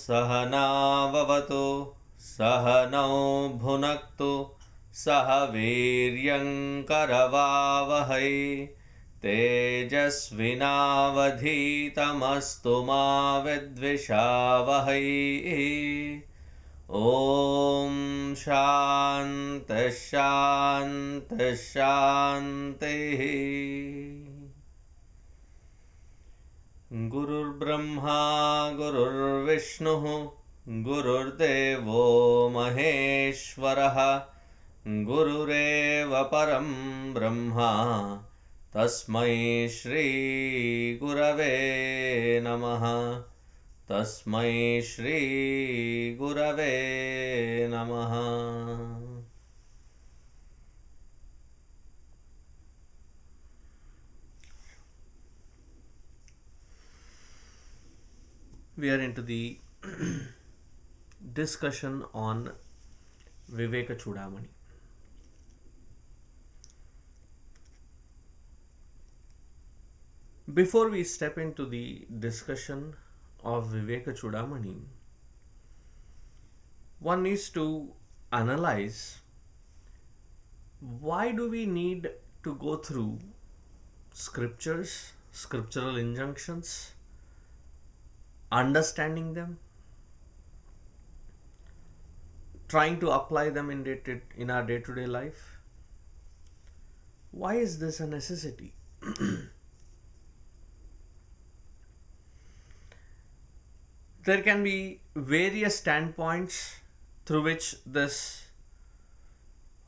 सहनाववतु सहनौ भुनक्तु सह वीर्यङ्करवावहै तेजस्विनावधीतमस्तु मा विद्विषावहै। ॐ शान्तिः शान्तिः शान्तिः। गुरुर्ब्रह्मा गुरुर्विष्णुः गुरुर्देवो महेश्वरः गुरुरेव परं ब्रह्मा तस्मै श्री गुरवे नमः। तस्मै श्री गुरवे नमः। We are into the discussion on Vivekachoodamani. Before we step into the discussion of Vivekachoodamani, one needs to analyze why do we need to go through scriptures, scriptural injunctions, understanding them, trying to apply them in our day-to-day life. Why is this a necessity? There can be various standpoints through which this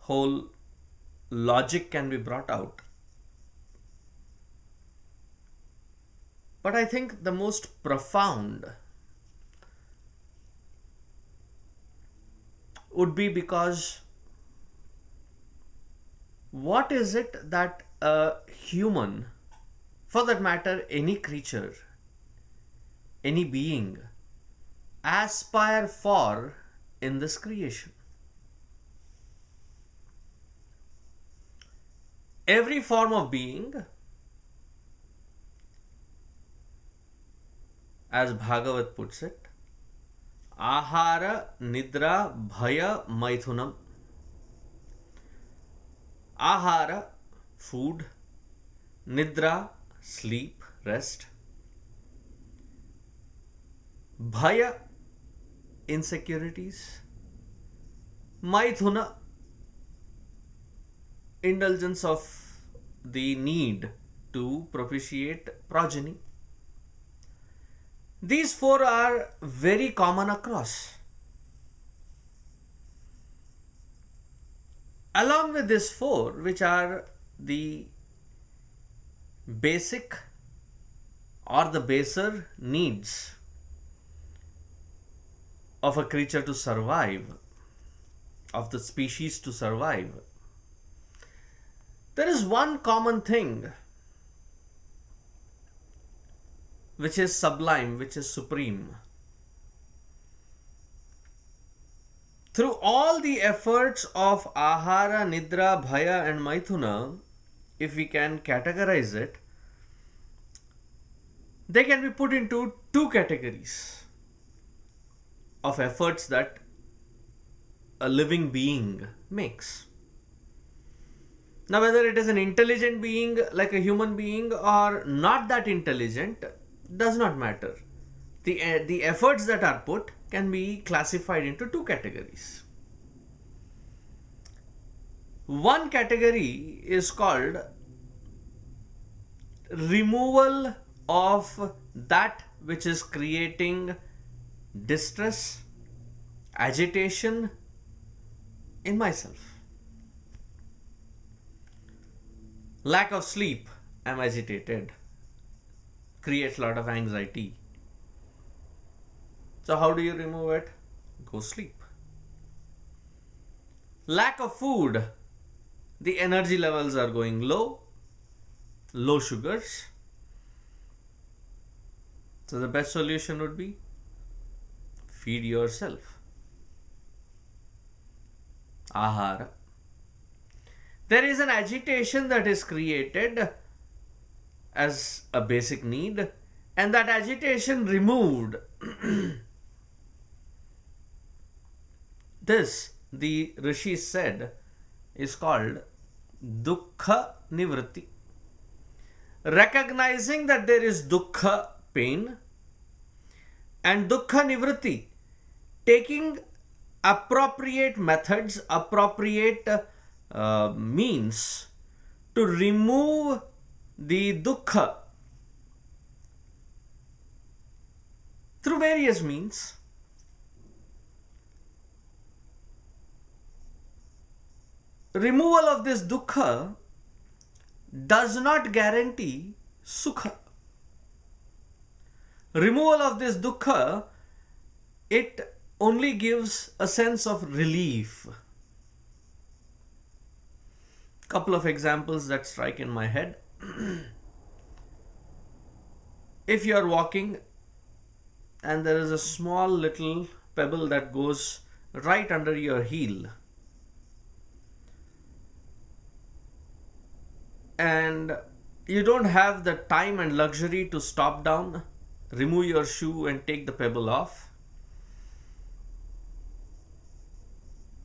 whole logic can be brought out. But I think the most profound would be because what is it that a human, for that matter any creature, any being, aspire for in this creation? Every form of being, as Bhagavat puts it, ahara, nidra, bhaya, maithunam. Ahara, food. Nidra, sleep, rest. Bhaya, insecurities. Maithuna, indulgence of the need to propitiate progeny. These four are very common across. Along with these four, which are the basic or the baser needs of a creature to survive, of the species to survive, there is one common thing which is sublime, which is supreme. Through all the efforts of ahara, nidra, bhaya and maithuna, if we can categorize it, they can be put into two categories of efforts that a living being makes. Now, whether it is an intelligent being like a human being or not that intelligent does not matter. The efforts that are put can be classified into two categories. One category is called removal of that which is creating distress, agitation in myself. Lack of sleep, I'm agitated, creates a lot of anxiety. So, how do you remove it? Go sleep. Lack of food, the energy levels are going low, low sugars. So, the best solution would be feed yourself. Ahara. There is an agitation that is created as a basic need, and that agitation removed. This, the rishis said, is called dukkha nivritti. Recognizing that there is dukkha, pain, and dukkha nivritti, taking appropriate methods, appropriate means to remove the dukkha through various means. Removal of this dukkha does not guarantee sukha. Removal of this dukkha, it only gives a sense of relief. Couple of examples that strike in my head. If you are walking and there is a small little pebble that goes right under your heel, and you don't have the time and luxury to stop down, remove your shoe and take the pebble off.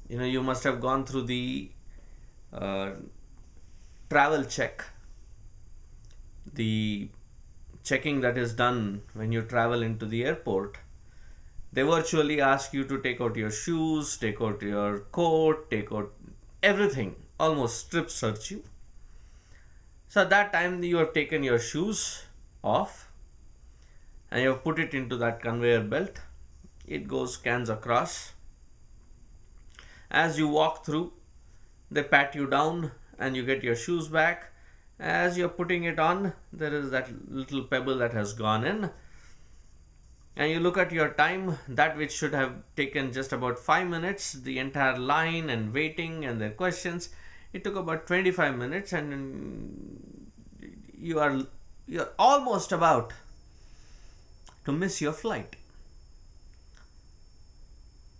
You must have gone through the travel check, the checking that is done when you travel into the airport. They virtually ask you to take out your shoes, take out your coat, take out everything, almost strip search you. So at that time you have taken your shoes off and you have put it into that conveyor belt. It goes, scans across. As you walk through, they pat you down and you get your shoes back. As you're putting it on, there is that little pebble that has gone in. And you look at your time, that which should have taken just about 5 minutes, the entire line and waiting and their questions, it took about 25 minutes, and you're almost about to miss your flight.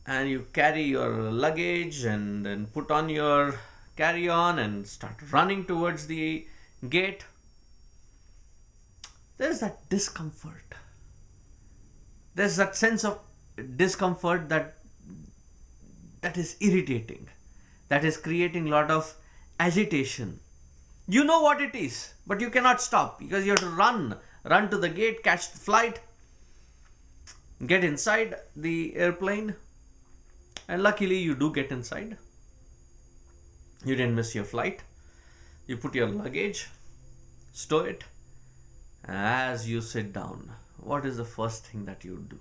And you carry your luggage and then put on your carry-on and start running towards the gate. There's that discomfort. There's that sense of discomfort that is irritating, that is creating a lot of agitation. You know what it is, but you cannot stop because you have to run to the gate, catch the flight, get inside the airplane, and luckily you do get inside. You didn't miss your flight. You put your luggage, stow it. As you sit down, what is the first thing that you do?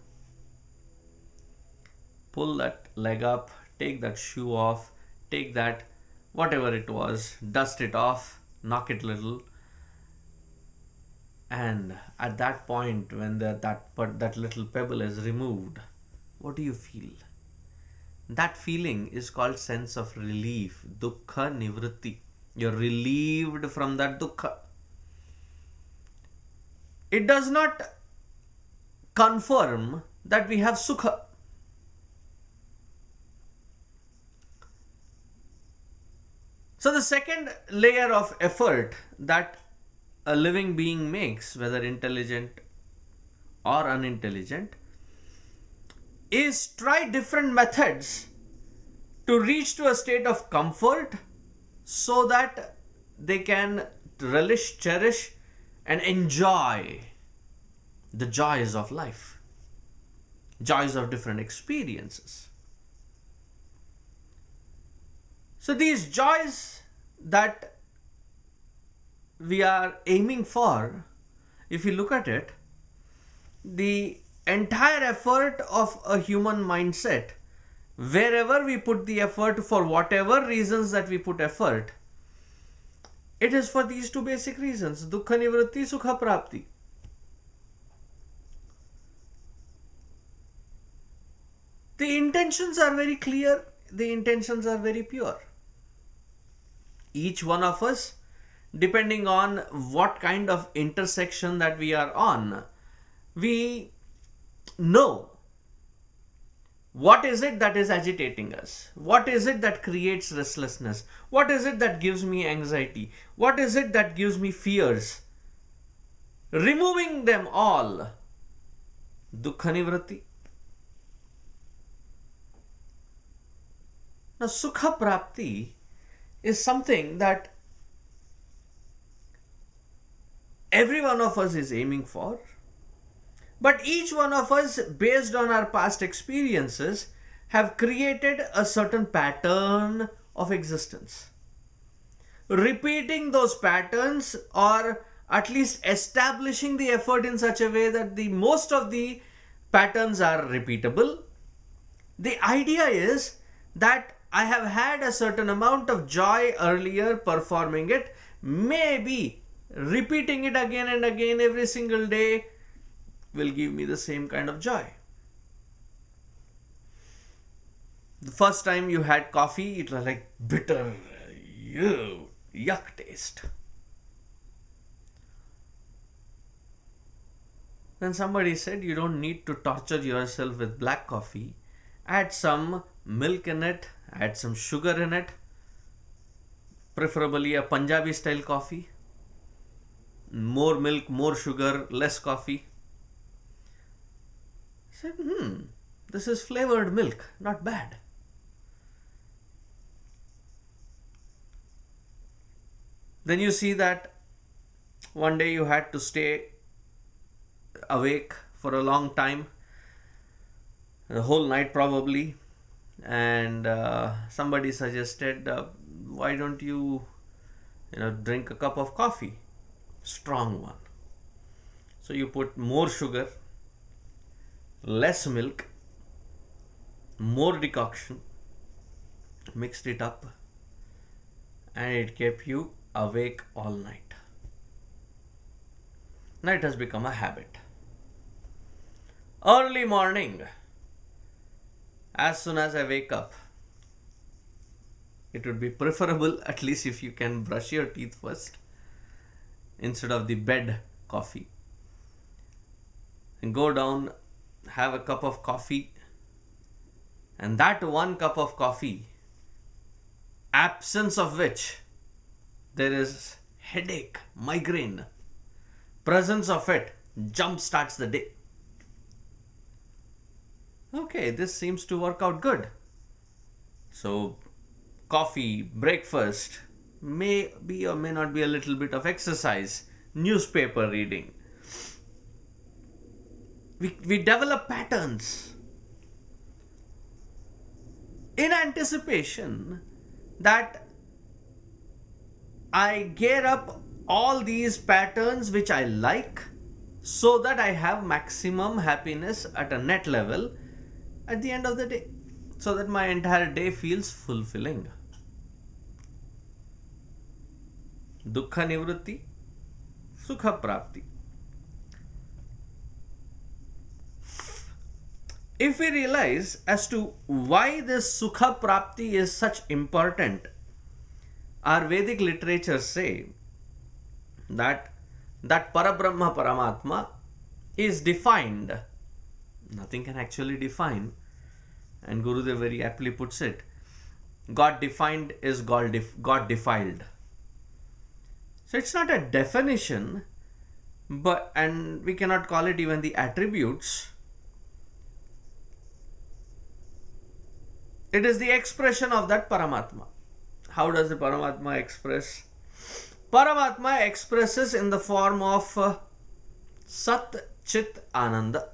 Pull that leg up, take that shoe off, take that whatever it was, dust it off, knock it little. And at that point, when that little pebble is removed, what do you feel? That feeling is called sense of relief, dukkha nivritti. You're relieved from that dukkha. It does not confirm that we have sukha. So the second layer of effort that a living being makes, whether intelligent or unintelligent, is try different methods to reach to a state of comfort so that they can relish, cherish, and enjoy the joys of life, joys of different experiences. So these joys that we are aiming for, if you look at it, the entire effort of a human mindset, wherever we put the effort, for whatever reasons that we put effort, it is for these two basic reasons: dukkha nivritti, sukha prapti. The intentions are very clear, the intentions are very pure. Each one of us, depending on what kind of intersection that we are on, we know what is it that is agitating us, what is it that creates restlessness, what is it that gives me anxiety, what is it that gives me fears. Removing them all, dukkha nivritti. Now, sukha prapti is something that every one of us is aiming for, but each one of us, based on our past experiences, have created a certain pattern of existence. Repeating those patterns, or at least establishing the effort in such a way that the most of the patterns are repeatable. The idea is that I have had a certain amount of joy earlier performing it. Maybe repeating it again and again every single day will give me the same kind of joy. The first time you had coffee, it was like bitter, yuck taste. Then somebody said you don't need to torture yourself with black coffee. Add some milk in it, add some sugar in it, preferably a Punjabi style coffee. More milk, more sugar, less coffee. I said, this is flavored milk, not bad. Then you see that one day you had to stay awake for a long time, the whole night probably, and somebody suggested, why don't you drink a cup of coffee, strong one. So you put more sugar, less milk, more decoction, mixed it up, and it kept you awake all night. Now it has become a habit. Early morning, as soon as I wake up, it would be preferable, at least if you can brush your teeth first, instead of the bed coffee. And go down, have a cup of coffee, and that one cup of coffee, absence of which there is headache, migraine, presence of it jump starts the day. Okay, this seems to work out good. So coffee, breakfast, may be or may not be a little bit of exercise, newspaper reading. We develop patterns in anticipation that I gear up all these patterns which I like, so that I have maximum happiness at a net level at the end of the day, so that my entire day feels fulfilling. Dukkha nivritti, sukha prapti. If we realize as to why this sukha prapti is such important, our Vedic literature say that Parabrahma Paramatma is defined. Nothing can actually define, and Gurudev very aptly puts it, God defined is God defiled. So it's not a definition, and we cannot call it even the attributes. It is the expression of that Paramatma. How does the Paramatma express? Paramatma expresses in the form of Sat Chit Ananda.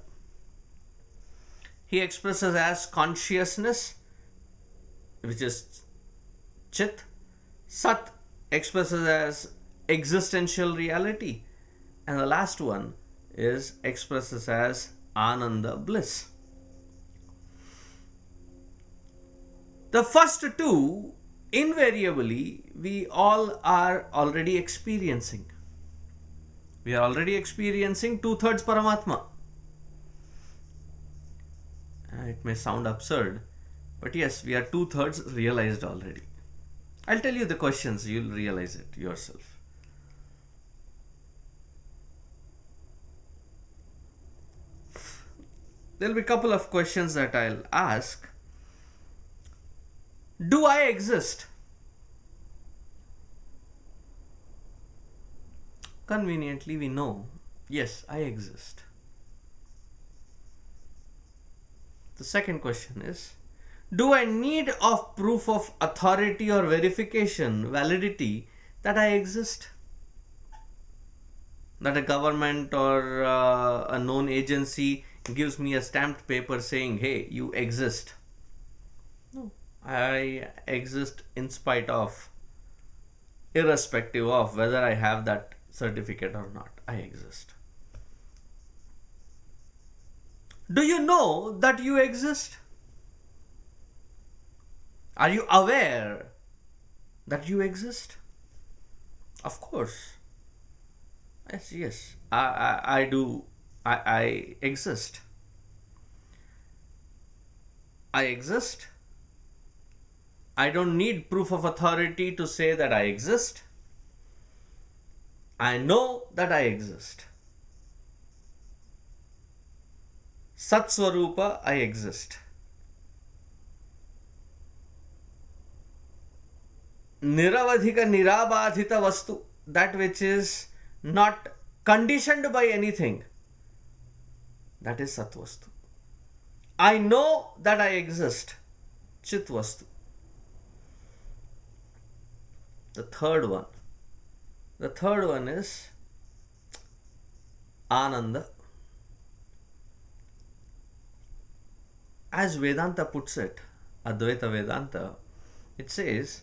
He expresses as consciousness, which is Chit. Sat expresses as existential reality. And the last one is expresses as Ananda, bliss. The first two, invariably, we all are already experiencing. We are already experiencing two-thirds Paramatma. It may sound absurd, but yes, we are two-thirds realized already. I'll tell you the questions, you'll realize it yourself. There'll be a couple of questions that I'll ask. Do I exist? Conveniently, we know, yes, I exist. The second question is, do I need of proof of authority or verification, validity, that I exist? That a government or a known agency gives me a stamped paper saying, hey, you exist. No, I exist in spite of, irrespective of whether I have that certificate or not. I exist. Do you know that you exist? Are you aware that you exist? Of course. Yes. I do. I exist. I exist. I don't need proof of authority to say that I exist. I know that I exist. Sat Swarupa, I exist. Niravadhika Nirabadhita Vastu, that which is not conditioned by anything, that is Satvastu. I know that I exist, Chitvastu. The third one is Ananda. As Vedanta puts it, Advaita Vedanta, it says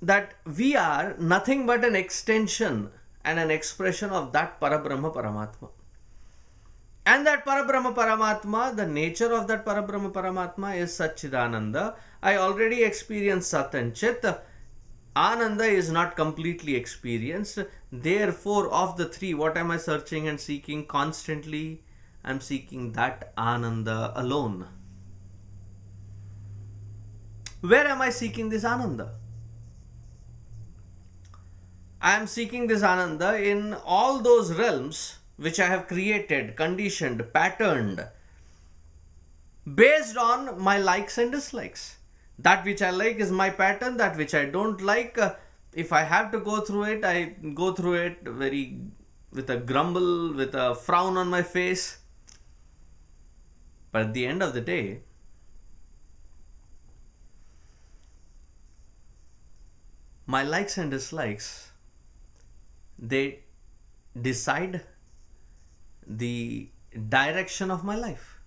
that we are nothing but an extension and an expression of that Parabrahma Paramatma. And that Parabrahma Paramatma, the nature of that Parabrahma Paramatma is Satchidananda. I already experienced Sat and Chit. Ananda is not completely experienced. Therefore, of the three, what am I searching and seeking constantly? I am seeking that Ananda alone. Where am I seeking this Ananda? I am seeking this Ananda in all those realms which I have created, conditioned, patterned, based on my likes and dislikes. That which I like is my pattern, that which I don't like, if I have to go through it, I go through it with a grumble, with a frown on my face. But at the end of the day, my likes and dislikes, they decide the direction of my life.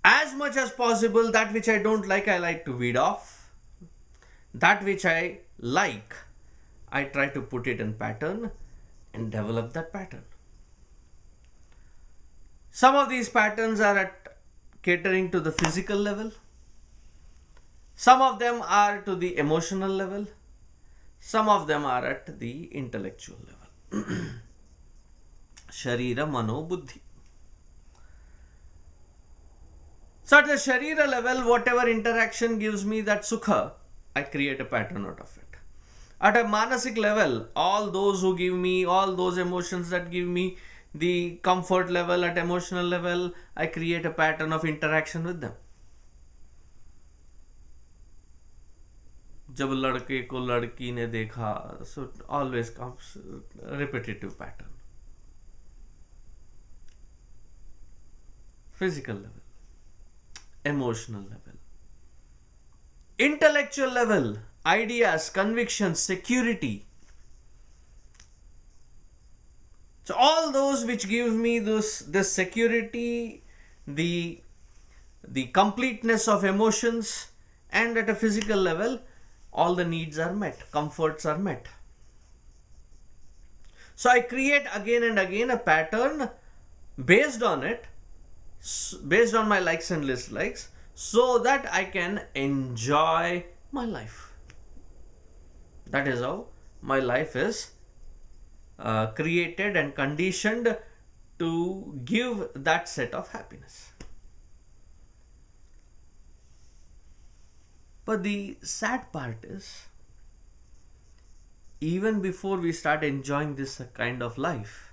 As much as possible, that which I don't like, I like to weed off. That which I like, I try to put it in pattern and develop that pattern. Some of these patterns are at catering to the physical level. Some of them are to the emotional level. Some of them are at the intellectual level. Sharira, Mano, Buddhi. So at the Sharira level, whatever interaction gives me that Sukha, I create a pattern out of it. At a Manasik level, all those who give me, all those emotions that give me the comfort level at emotional level, I create a pattern of interaction with them. जब लड़के को लड़की ने देखा, so always comes repetitive pattern. Physical level, emotional level, intellectual level, ideas, convictions, security. So all those which give me this security, the the completeness of emotions, and at a physical level, all the needs are met, comforts are met. So I create again and again a pattern based on it, based on my likes and dislikes, so that I can enjoy my life. That is how my life is created and conditioned to give that set of happiness. But the sad part is, even before we start enjoying this kind of life,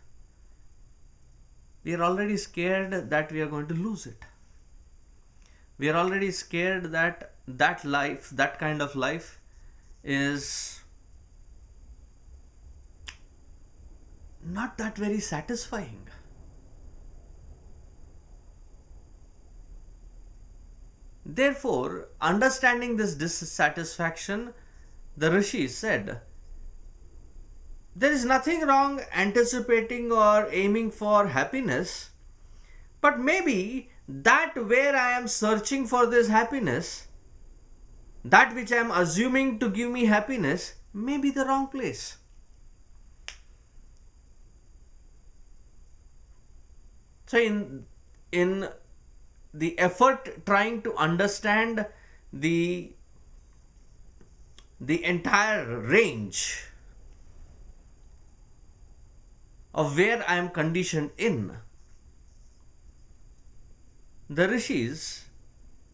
we are already scared that we are going to lose it. We are already scared that that kind of life is not that very satisfying. Therefore, understanding this dissatisfaction, the rishis said, there is nothing wrong anticipating or aiming for happiness, but maybe that where I am searching for this happiness, that which I am assuming to give me happiness, may be the wrong place. So in the effort trying to understand the entire range of where I am conditioned in, the rishis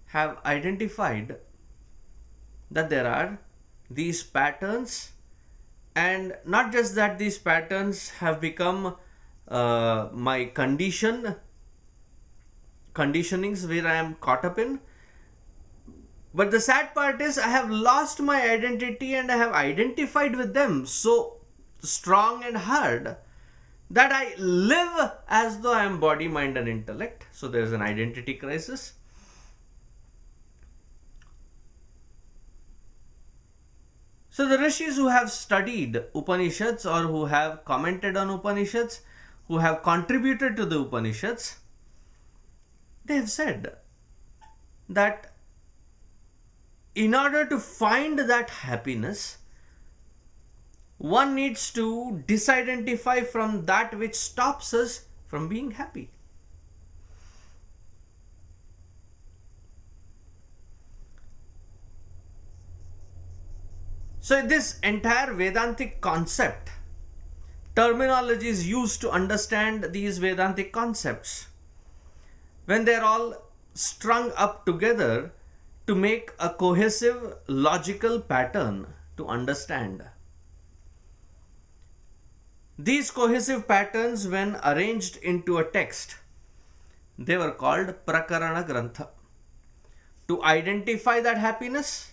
have identified that there are these patterns, and not just that these patterns have become my conditionings where I am caught up in. But the sad part is I have lost my identity and I have identified with them so strong and hard that I live as though I am body, mind and intellect. So there is an identity crisis. So the rishis who have studied Upanishads or who have commented on Upanishads, who have contributed to the Upanishads, they have said that in order to find that happiness, one needs to disidentify from that which stops us from being happy. So this entire Vedantic concept, terminology is used to understand these Vedantic concepts. When they are all strung up together to make a cohesive logical pattern to understand. These cohesive patterns, when arranged into a text, they were called Prakarana Grantha. To identify that happiness,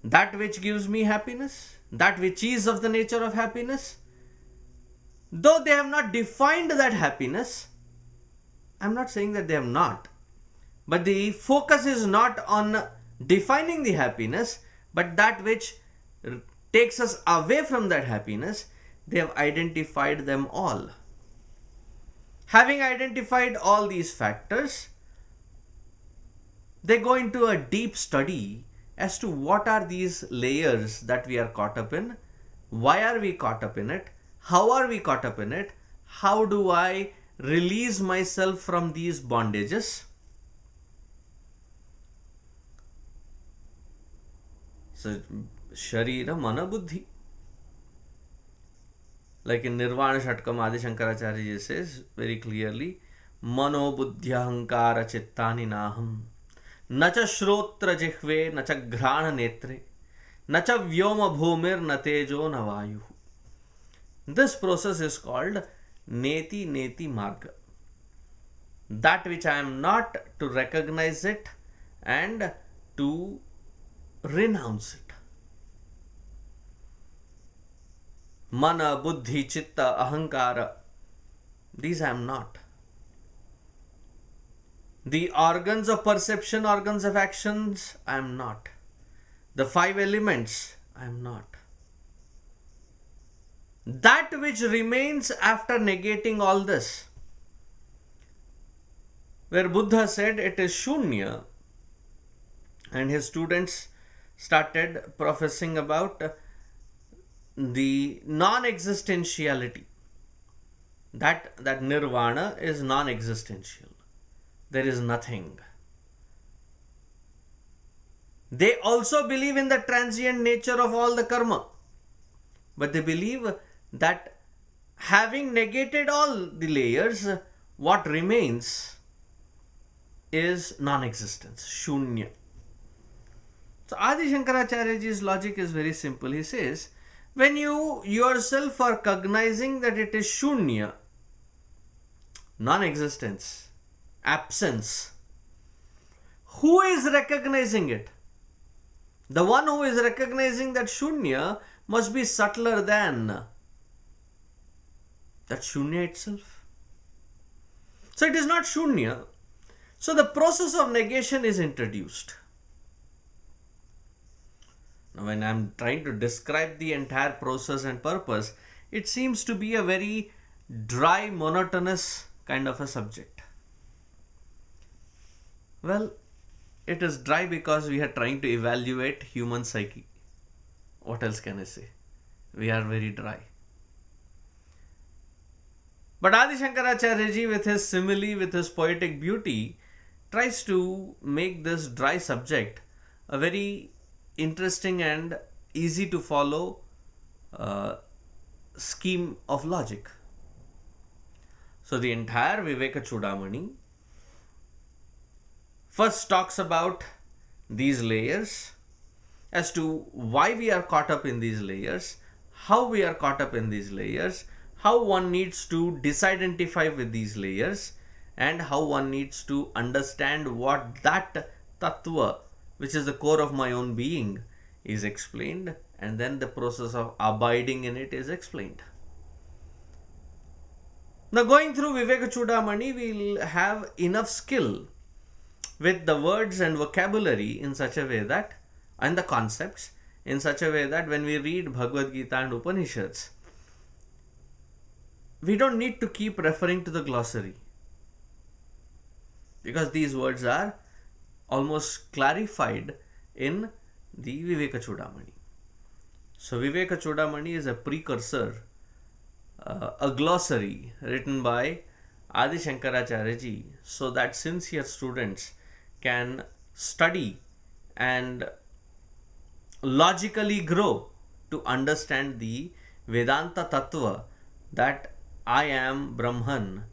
that which gives me happiness, that which is of the nature of happiness, though they have not defined that happiness, I'm not saying that they have not, but the focus is not on defining the happiness, but that which takes us away from that happiness. They have identified them all. Having identified all these factors, they go into a deep study as to what are these layers that we are caught up in, why are we caught up in it, how are we caught up in it, how do I release myself from these bondages. So, Sharira Mana Buddhi. Like in Nirvana Shatkam, Adi Shankaracharya says very clearly, Mano Buddhyahankara Chittani Naham Nacha Shrotra Jihve Nacha Grana Netre Nacha Vyoma Bhumir Natejo Navayu. This process is called Neti Neti Marga. That which I am not, to recognize it and to renounce it. Mana, Buddhi, Chitta, Ahankara. These I am not. The organs of perception, organs of actions, I am not. The 5 elements, I am not. That which remains after negating all this, where Buddha said it is Shunya, and his students started professing about the non-existentiality, that nirvana is non-existential, there is nothing. They also believe in the transient nature of all the karma, but they believe that having negated all the layers, what remains is non-existence, shunya. So Adi Shankaracharyaji's logic is very simple. He says, when you yourself are cognizing that it is shunya, non-existence, absence, who is recognizing it? The one who is recognizing that shunya must be subtler than that shunya itself. So it is not shunya. So the process of negation is introduced. Now, when I am trying to describe the entire process and purpose, it seems to be a very dry, monotonous kind of a subject. Well, it is dry because we are trying to evaluate human psyche. What else can I say? We are very dry. But Adi Shankaracharya with his simile, with his poetic beauty, tries to make this dry subject a very interesting and easy to follow scheme of logic. So the entire Vivekachoodamani first talks about these layers, as to why we are caught up in these layers, how we are caught up in these layers, how one needs to disidentify with these layers, and how one needs to understand what that tattva, which is the core of my own being, is explained, and then the process of abiding in it is explained. Now, going through Vivekachoodamani, we'll have enough skill with the words and vocabulary in such a way that, and the concepts in such a way that when we read Bhagavad Gita and Upanishads, we don't need to keep referring to the glossary, because these words are almost clarified in the Vivekachoodamani. So Vivekachoodamani is a precursor, a glossary written by Adi Shankaracharya ji, so that sincere students can study and logically grow to understand the Vedanta Tattva, that I am Brahman.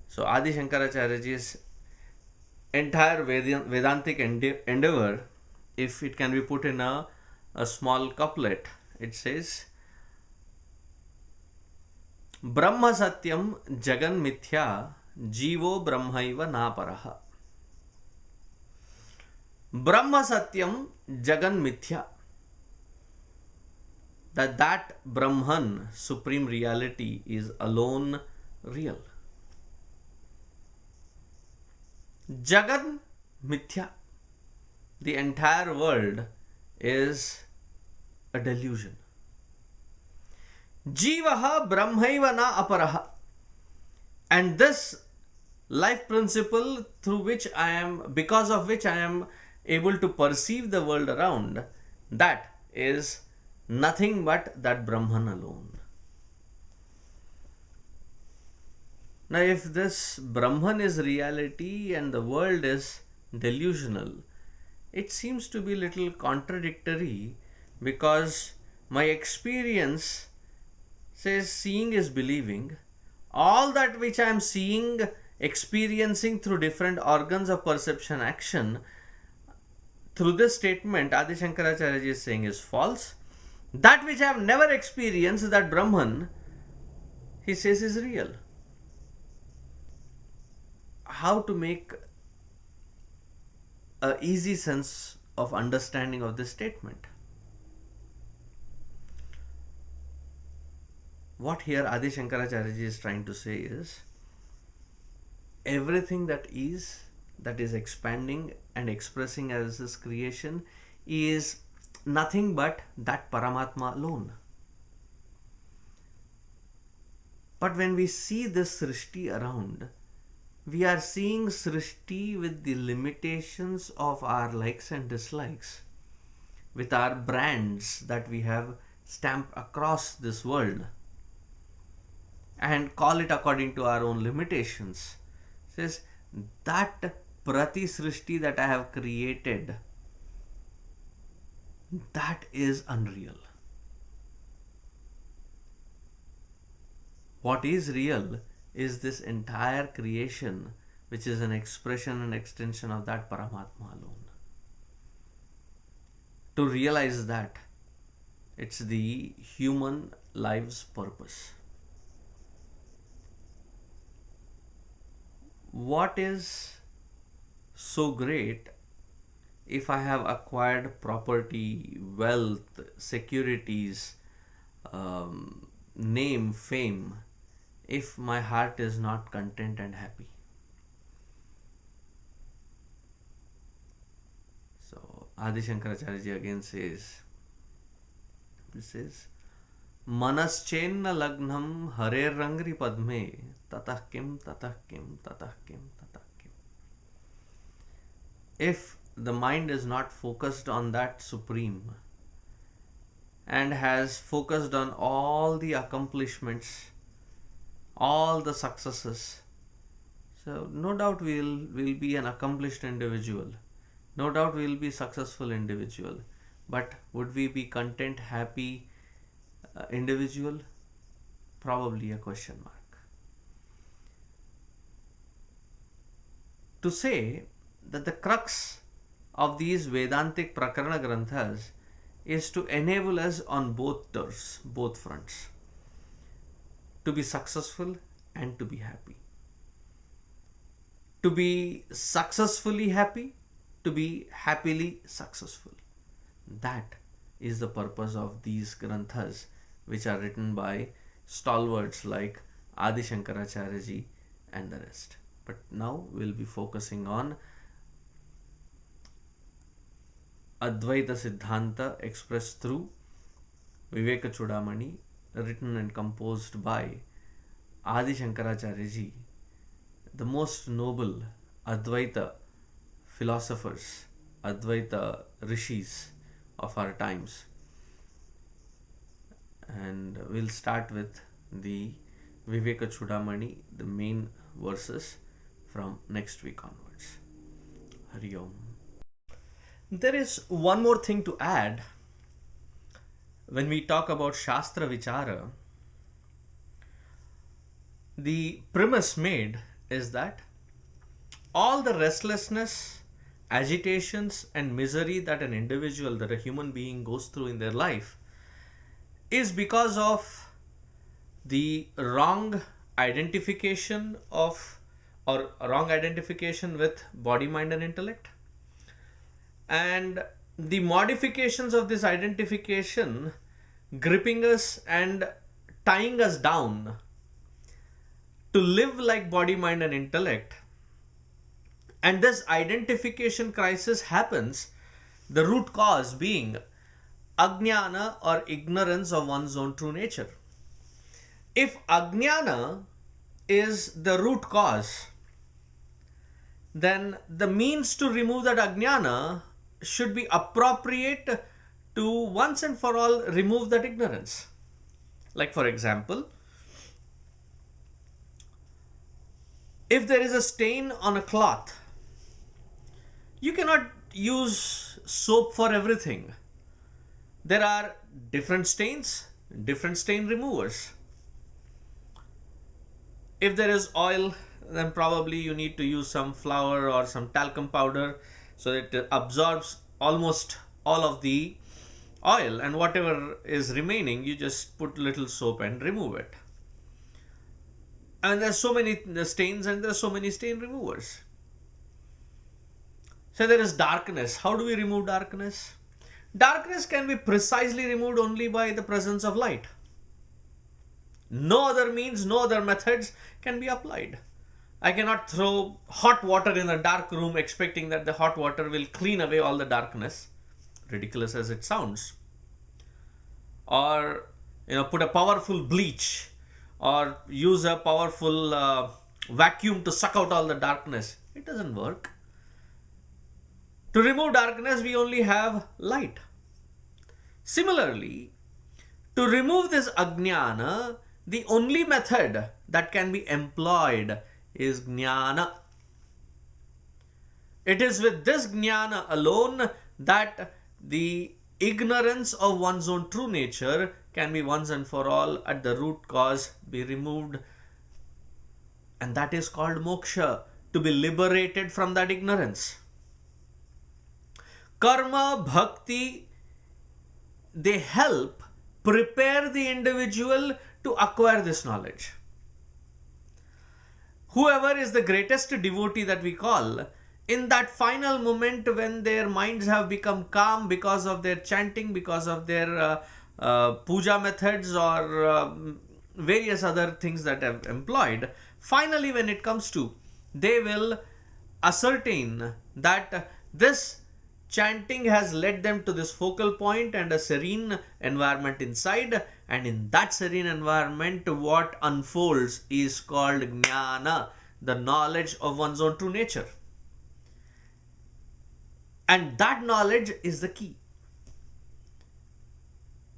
So Adi Shankaracharya ji's entire Vedantic endeavor, if it can be put in a small couplet, it says, Brahma Satyam Jagan Mithya Jivo Brahmaiva Naparaha. Brahma Satyam Jagan Mithya. That Brahman, supreme reality, is alone real. Jagan Mithya. The entire world is a delusion. Jivaha Brahmaiva na aparaha. And this life principle through which I am, because of which I am able to perceive the world around, that is nothing but that Brahman alone. Now, if this Brahman is reality and the world is delusional, it seems to be a little contradictory, because my experience says seeing is believing. All that which I am seeing, experiencing through different organs of perception action, through this statement Adi Shankaracharya is saying is false. That which I have never experienced, that Brahman, he says is real. How to make an easy sense of understanding of this statement? What here Adi Shankaracharya is trying to say is, everything that is expanding and expressing as this creation is nothing but that Paramatma alone. But when we see this Srishti around, we are seeing Srishti with the limitations of our likes and dislikes, with our brands that we have stamped across this world, and call it according to our own limitations. Says that Prati Srishti that I have created, that is unreal. What is real is this entire creation, which is an expression and extension of that Paramatma alone. To realize that, it's the human life's purpose. What is so great if I have acquired property, wealth, securities, name, fame, if my heart is not content and happy? So Adi Shankaracharya ji again says, this is Manaschenna lagnam hare rangri padme tatah kim tatah kim tatah kim tatah kim. If the mind is not focused on that Supreme and has focused on all the accomplishments, all the successes, so no doubt we'll be an accomplished individual. No doubt we'll be successful individual. But would we be content, happy individual? Probably a question mark. To say that the crux of these Vedantic Prakarana Granthas is to enable us on both turfs, both fronts, to be successful and to be happy. To be successfully happy, to be happily successful. That is the purpose of these Granthas, which are written by stalwarts like Adi Shankaracharya ji and the rest. But now we'll be focusing on Advaita Siddhanta expressed through Vivekachoodamani, written and composed by Adi Shankaracharya ji, the most noble Advaita philosophers, Advaita rishis of our times. And we'll start with the Vivekachoodamani, the main verses from next week onwards. Hari Om. There is one more thing to add when we talk about Shastra Vichara. The premise made is that all the restlessness, agitations, and misery that an individual, that a human being goes through in their life is because of the wrong identification of, or wrong identification with body, mind, and intellect, and the modifications of this identification gripping us and tying us down to live like body, mind, and intellect. And this identification crisis happens, the root cause being ajnana or ignorance of one's own true nature. If ajnana is the root cause, then the means to remove that ajnana should be appropriate to once and for all remove that ignorance. Like, for example, if there is a stain on a cloth, you cannot use soap for everything. There are different stains, different stain removers. If there is oil, then probably you need to use some flour or some talcum powder so that it absorbs almost all of the oil, and whatever is remaining, you just put little soap and remove it. And there's so many stains and there's so many stain removers. So there is darkness. How do we remove darkness? Darkness can be precisely removed only by the presence of light. No other means, no other methods can be applied. I cannot throw hot water in a dark room expecting that the hot water will clean away all the darkness, ridiculous as it sounds. Or put a powerful bleach or use a powerful vacuum to suck out all the darkness. It doesn't work. To remove darkness, we only have light. Similarly, to remove this ajnana, the only method that can be employed is jnana. It is with this jnana alone that the ignorance of one's own true nature can be once and for all at the root cause be removed. And that is called moksha, to be liberated from that ignorance. Karma, bhakti, they help prepare the individual to acquire this knowledge. Whoever is the greatest devotee that we call, in that final moment when their minds have become calm because of their chanting, because of their puja methods or various other things that have employed, finally when it comes to, they will ascertain that this chanting has led them to this focal point and a serene environment inside, and in that serene environment what unfolds is called jnana, the knowledge of one's own true nature. And that knowledge is the key.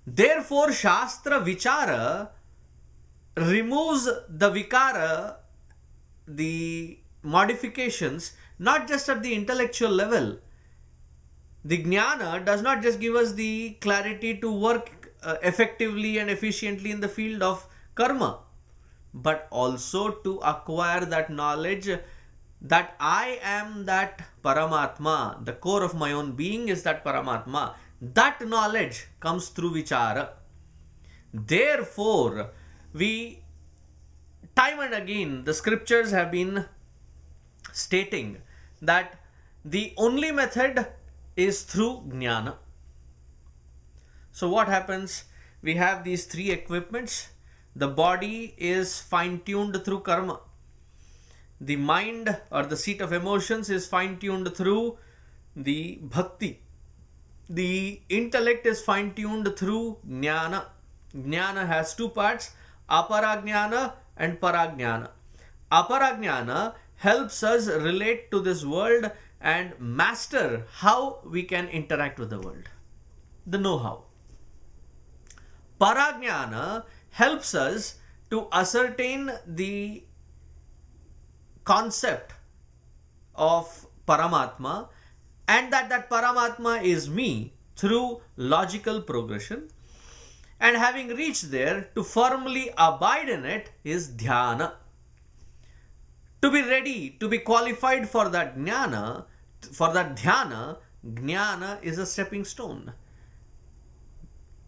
Therefore, Shastra Vichara removes the vikara, the modifications, not just at the intellectual level. The jnana does not just give us the clarity to work effectively and efficiently in the field of karma, but also to acquire that knowledge that I am that Paramatma, the core of my own being is that Paramatma. That knowledge comes through vichara. Therefore, we, time and again, the scriptures have been stating that the only method is through jnana. So what happens? We have these three equipments. The body is fine-tuned through karma. The mind or the seat of emotions is fine-tuned through the bhakti. The intellect is fine-tuned through jnana. Jnana has two parts, aparajnana and parajnana. Aparajnana helps us relate to this world and master how we can interact with the world. The know-how. Parajnana helps us to ascertain the concept of Paramatma, and that Paramatma is me through logical progression. And having reached there, to firmly abide in it is dhyana. To be ready, to be qualified for that jnana, for that dhyana, jnana is a stepping stone.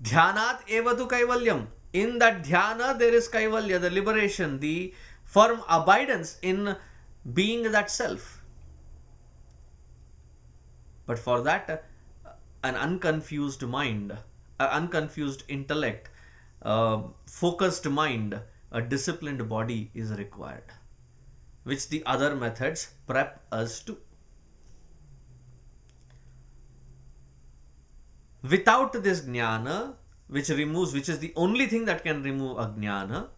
Dhyanat evatu kaivalyam. In that dhyana, there is kaivalya, the liberation, the firm abidance in being that self. But for that, an unconfused mind, an unconfused intellect, focused mind, a disciplined body is required, which the other methods prep us to. Without this jnana, which is the only thing that can remove ajnana,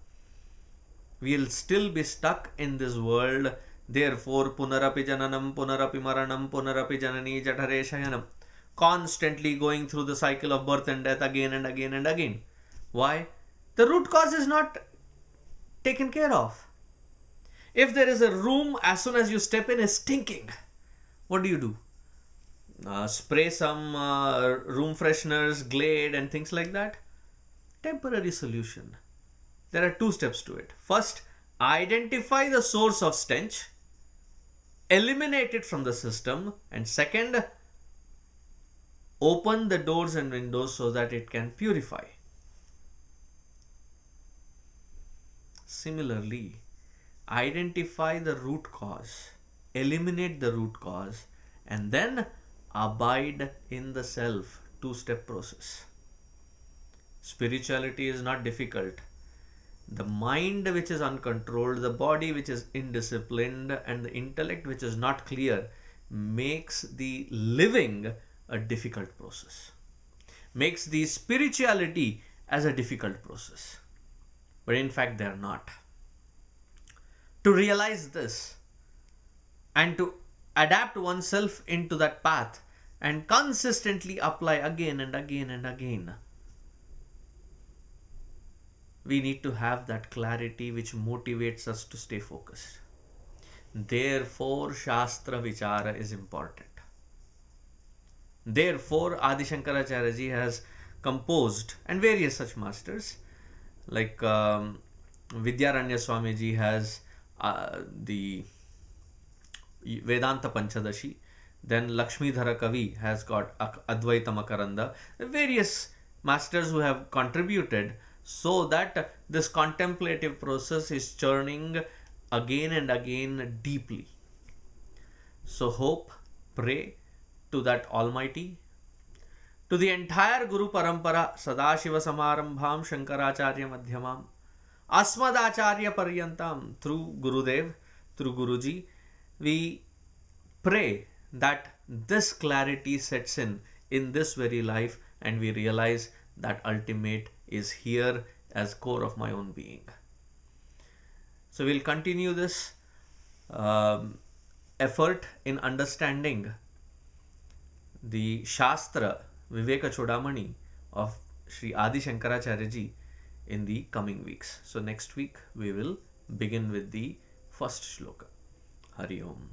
we will still be stuck in this world. Therefore, punarapi jananam, punarapi maranam, punarapi janani jatare shayanam. Constantly going through the cycle of birth and death again and again and again. Why? The root cause is not taken care of. If there is a room, as soon as you step in, is stinking, what do? Spray some room fresheners, Glade and things like that. Temporary solution. There are two steps to it. First, identify the source of stench, eliminate it from the system, and second, open the doors and windows so that it can purify. Similarly, identify the root cause, eliminate the root cause, and then abide in the self. Two-step process. Spirituality is not difficult. The mind which is uncontrolled, the body which is indisciplined, and the intellect which is not clear makes the living a difficult process. Makes the spirituality as a difficult process. But in fact, they are not. to realize this and to adapt oneself into that path and consistently apply again and again and again, we need to have that clarity which motivates us to stay focused. Therefore, Shastra Vichara is important. Therefore, Adi Shankaracharya ji has composed, and various such masters like Vidyaranya Swami ji has the Vedanta Panchadashi. Then Lakshmidhara Kavi has got Advaita Makaranda. Various masters who have contributed so that this contemplative process is churning again and again deeply. So hope, pray to that Almighty, to the entire Guru Parampara, Sadashiva Samarambham Shankaracharya Madhyamam, Asmadacharya Paryantam, through Gurudev, through Guruji, we pray that this clarity sets in this very life, and we realize that ultimate is here as core of my own being. So we'll continue this effort in understanding the Shastra Vivekachoodamani of Sri Adi Shankaracharya ji in the coming weeks. So next week we will begin with the first shloka. Hari Om.